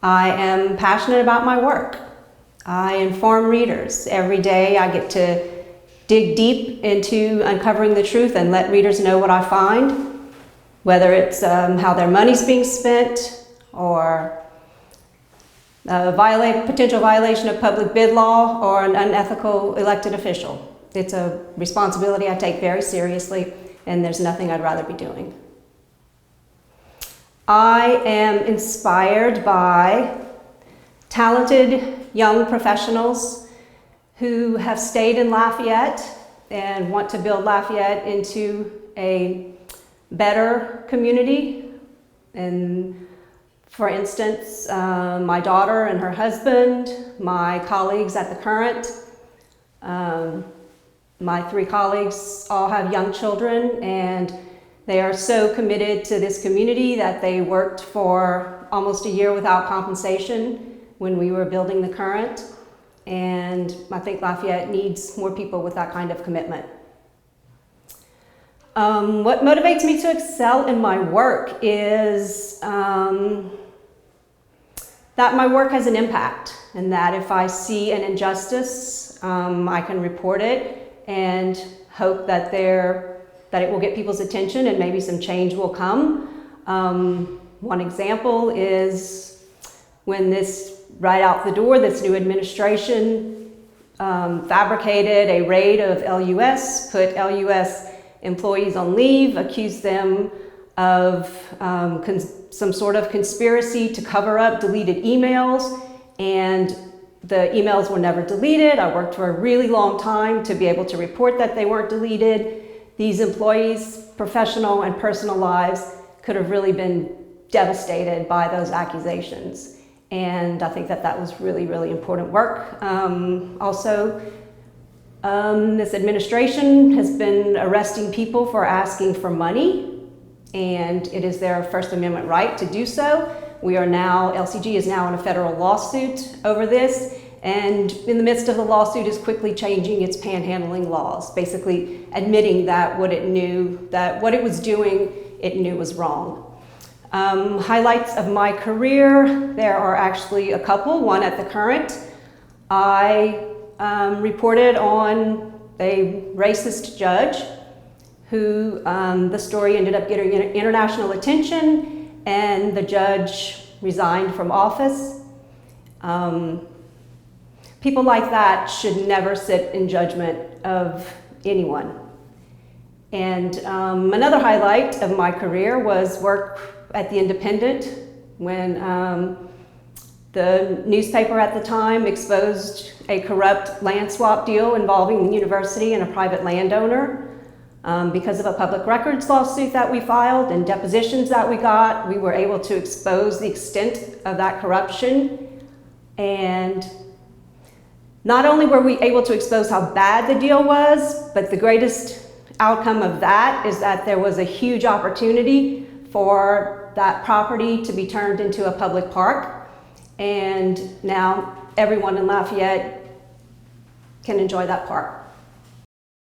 I am passionate about my work. I inform readers. Every day I get to dig deep into uncovering the truth and let readers know what I find, whether it's how their money's being spent or potential violation of public bid law or an unethical elected official. It's a responsibility I take very seriously, and there's nothing I'd rather be doing. I am inspired by talented young professionals who have stayed in Lafayette and want to build Lafayette into a better community. And for instance, my daughter and her husband, my colleagues at the Current, my 3 colleagues all have young children, and they are so committed to this community that they worked for almost a year without compensation when we were building the Current. And I think Lafayette needs more people with that kind of commitment. What motivates me to excel in my work is that my work has an impact, and that if I see an injustice, I can report it and hope that it will get people's attention and maybe some change will come. One example is when right out the door, this new administration fabricated a raid of LUS, put LUS employees on leave, accused them of some sort of conspiracy to cover up deleted emails, and the emails were never deleted. I worked for a really long time to be able to report that they weren't deleted. These employees' professional and personal lives could have really been devastated by those accusations. And I think that was really, really important work. Also, this administration has been arresting people for asking for money, and it is their First Amendment right to do so. LCG is now in a federal lawsuit over this, and in the midst of the lawsuit is quickly changing its panhandling laws, basically admitting that what it was doing, it knew was wrong. Highlights of my career, there are actually a couple. One at the Current, I reported on a racist judge who the story ended up getting international attention, and the judge resigned from office. People like that should never sit in judgment of anyone. And another highlight of my career was work at the Independent when the newspaper at the time exposed a corrupt land swap deal involving the university and a private landowner. Because of a public records lawsuit that we filed and depositions that we got, we were able to expose the extent of that corruption. And not only were we able to expose how bad the deal was, but the greatest outcome of that is that there was a huge opportunity for that property to be turned into a public park. And now everyone in Lafayette can enjoy that park.